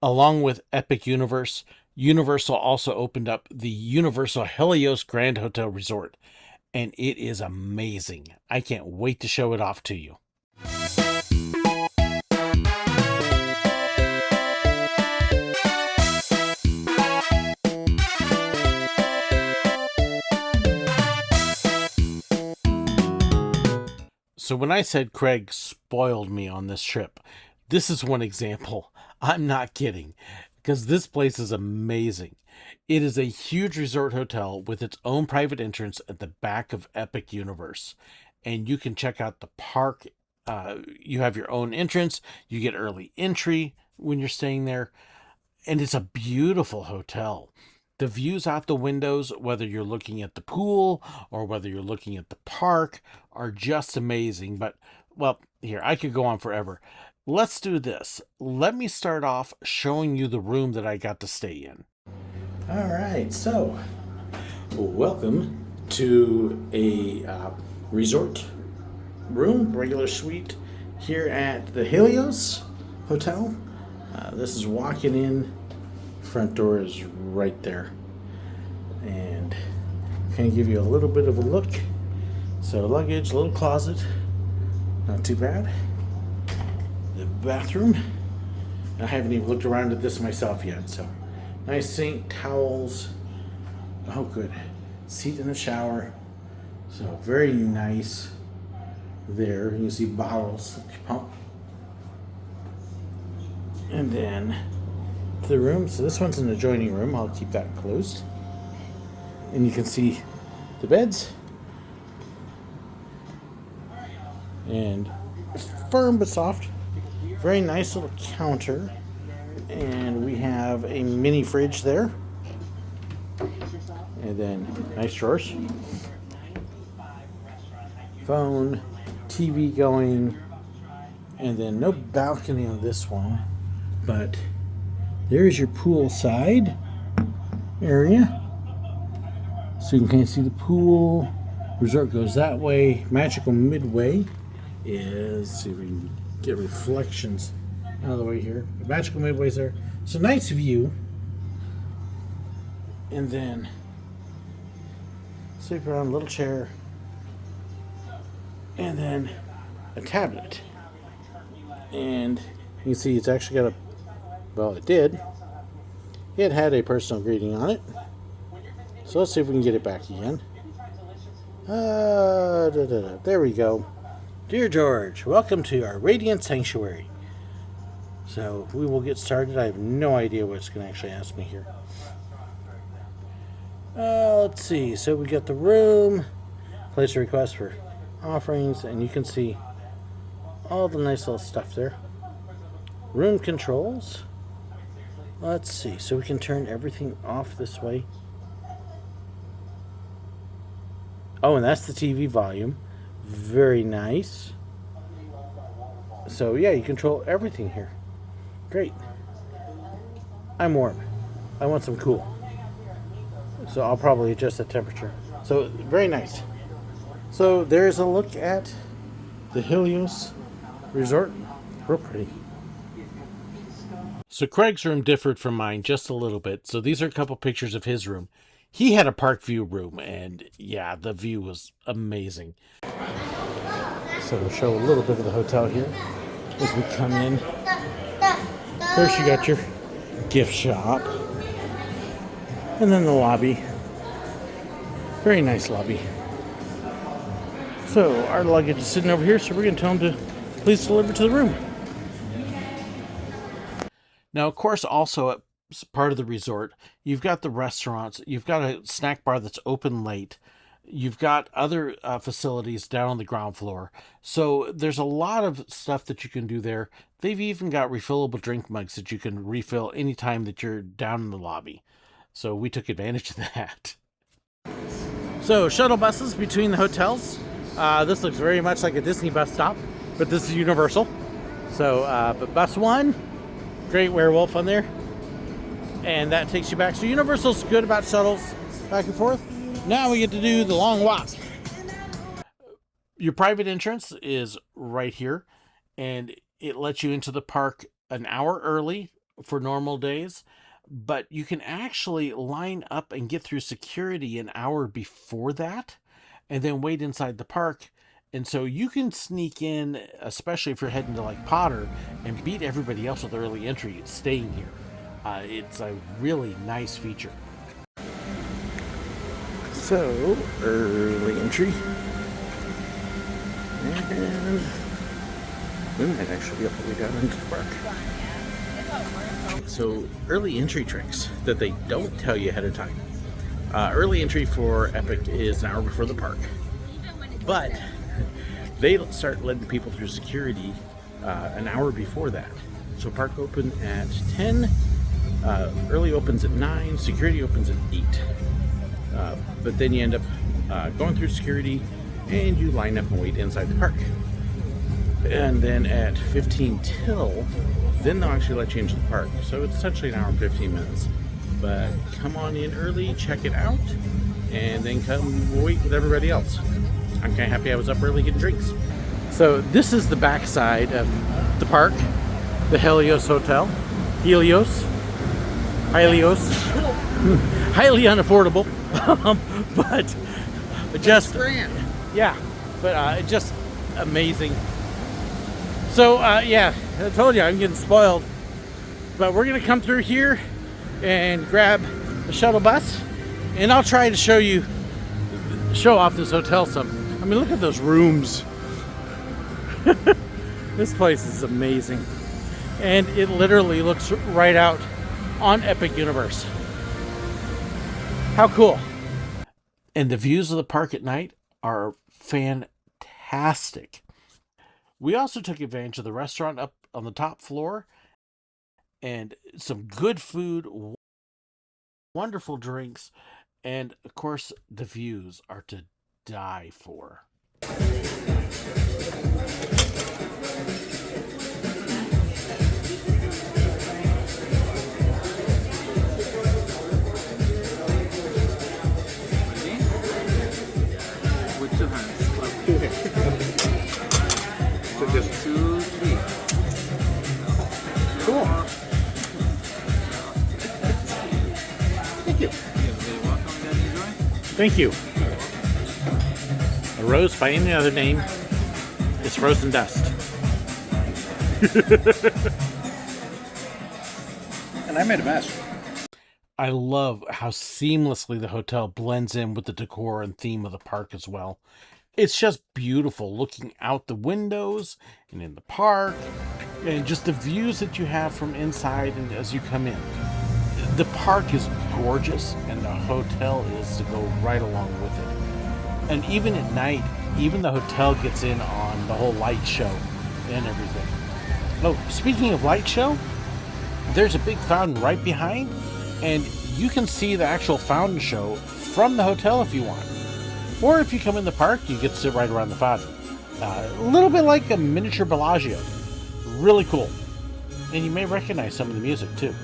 Along with Epic Universe, Universal also opened up the Universal Helios Grand Hotel Resort, and it is amazing. I can't wait to show it off to you. So when I said Craig spoiled me on this trip, this is one example. I'm not kidding, because this place is amazing. It is a huge resort hotel with its own private entrance at the back of Epic Universe. And you can check out the park. You have your own entrance. You get early entry when you're staying there. And it's a beautiful hotel. The views out the windows, whether you're looking at the pool or whether you're looking at the park, are just amazing. But, well, here, I could go on forever. Let's do this. Let me start off showing you the room that I got to stay in. All right, so welcome to a resort room, regular suite here at the Helios Hotel. This is walking in. Front door is right there, and kind of give you a little bit of a look. So luggage, little closet, not too bad. The bathroom, I haven't even looked around at this myself yet. So nice sink, towels. Oh, good. Seat in the shower. So very nice there. You can see bottles pump, and then the room. So this one's an adjoining room. I'll keep that closed. And you can see the beds. And firm but soft. Very nice little counter. And we have a mini fridge there. And then nice drawers. Phone, TV going. And then no balcony on this one. But there's your poolside area. So you can kind of see the pool. Resort goes that way. Magical Midway is, see if we can get reflections out of the way here. The Magical Midway's there. So nice view. And then sleep around, little chair. And then a tablet. And you can see it's actually got a, well, it did. It had a personal greeting on it. So let's see if we can get it back again. There we go. Dear George, welcome to our Radiant Sanctuary. So we will get started. I have no idea what it's going to actually ask me here. Let's see. So we got the room. Place a request for offerings. And you can see all the nice little stuff there. Room controls. Let's see. So we can turn everything off this way. Oh, and that's the TV volume. Very nice. So yeah, you control everything here. Great. I'm warm. I want some cool. So I'll probably adjust the temperature. So very nice. So there's a look at the Helios Resort. Real pretty. So Craig's room differed from mine just a little bit. So these are a couple pictures of his room. He had a park view room, and yeah, the view was amazing. So we'll show a little bit of the hotel here as we come in. First you got your gift shop, and then the lobby. Very nice lobby. So our luggage is sitting over here, so we're going to tell them to please deliver to the room. Now, of course, also at part of the resort, you've got the restaurants, you've got a snack bar that's open late, you've got other facilities down on the ground floor. So there's a lot of stuff that you can do there. They've even got refillable drink mugs that you can refill anytime that you're down in the lobby. So we took advantage of that. So shuttle buses between the hotels. This looks very much like a Disney bus stop, but this is Universal. So, but bus one, great werewolf on there. And that takes you back. So Universal's good about shuttles back and forth. Now we get to do the long walk. Your private entrance is right here, and it lets you into the park an hour early for normal days, but you can actually line up and get through security an hour before that and then wait inside the park. And so you can sneak in, especially if you're heading to like Potter, and beat everybody else with early entry staying here. It's a really nice feature. So, early entry. And we might actually be all the way down into the park. So, early entry tricks that they don't tell you ahead of time. Early entry for Epic is an hour before the park, but they start letting people through security an hour before that. So park open at 10, early opens at 9, security opens at 8. But then you end up going through security and you line up and wait inside the park. And then at 15 till, then they'll actually let you into the park. So it's essentially an hour and 15 minutes. But come on in early, check it out, and then come wait with everybody else. I'm kind of happy I was up early getting drinks. So this is the backside of the park, the Helios Hotel. Helios. Highly unaffordable, but just yeah, but just amazing. So yeah, I told you I'm getting spoiled, but we're gonna come through here and grab a shuttle bus, and I'll try to show off this hotel some. I mean, look at those rooms. This place is amazing, and it literally looks right out on Epic Universe. How cool. And the views of the park at night are fantastic. We also took advantage of the restaurant up on the top floor, and some good food, wonderful drinks, and of course the views are to die for. So just 2, 3. Cool. Thank you. Thank you. A rose by any other name is frozen dust. And I made a mess. I love how seamlessly the hotel blends in with the decor and theme of the park as well. It's just beautiful looking out the windows and in the park, and just the views that you have from inside and as you come in. The park is gorgeous, and the hotel is to go right along with it. And even at night, even the hotel gets in on the whole light show and everything. Oh, speaking of light show, there's a big fountain right behind, and you can see the actual fountain show from the hotel if you want. Or if you come in the park, you get to sit right around the fountain. A little bit like a miniature Bellagio. Really cool. And you may recognize some of the music too.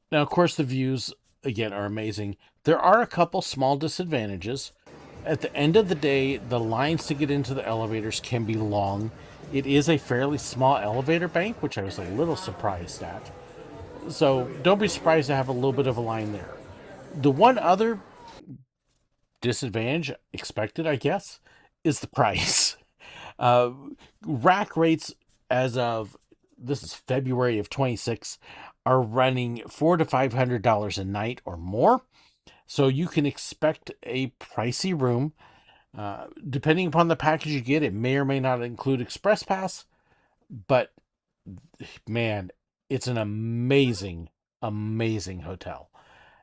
Now, of course, the views, again, are amazing. There are a couple small disadvantages. At the end of the day, the lines to get into the elevators can be long. It is a fairly small elevator bank, which I was a little surprised at. So don't be surprised to have a little bit of a line there. The one other disadvantage, expected, I guess, is the price. Rack rates as of, this is February of 26, are running $400 to $500 a night or more. So you can expect a pricey room. Depending upon the package you get, it may or may not include Express Pass. But man, it's an amazing, amazing hotel.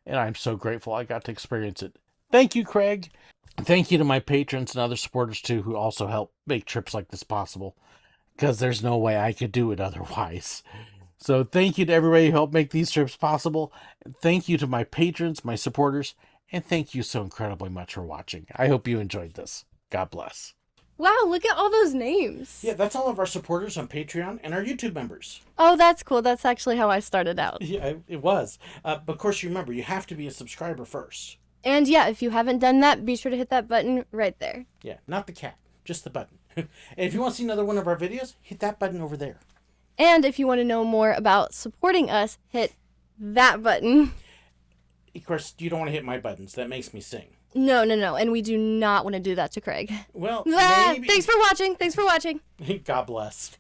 And I'm so grateful I got to experience it. Thank you, Craig. Thank you to my patrons and other supporters too, who also help make trips like this possible, because there's no way I could do it otherwise. So thank you to everybody who helped make these trips possible. Thank you to my patrons, my supporters, And thank you so incredibly much for watching. I hope you enjoyed this. God bless. Wow, look at all those names. Yeah, that's all of our supporters on Patreon and our YouTube members. Oh, that's cool. That's actually how I started out. Yeah, it was. But of course, you remember, you have to be a subscriber first. And yeah, if you haven't done that, be sure to hit that button right there. Yeah, not the cat, just the button. And if you want to see another one of our videos, hit that button over there. And if you want to know more about supporting us, hit that button. Of course, you don't want to hit my buttons. That makes me sing. No. And we do not want to do that to Craig. Well, Ah, maybe... thanks for watching. God bless.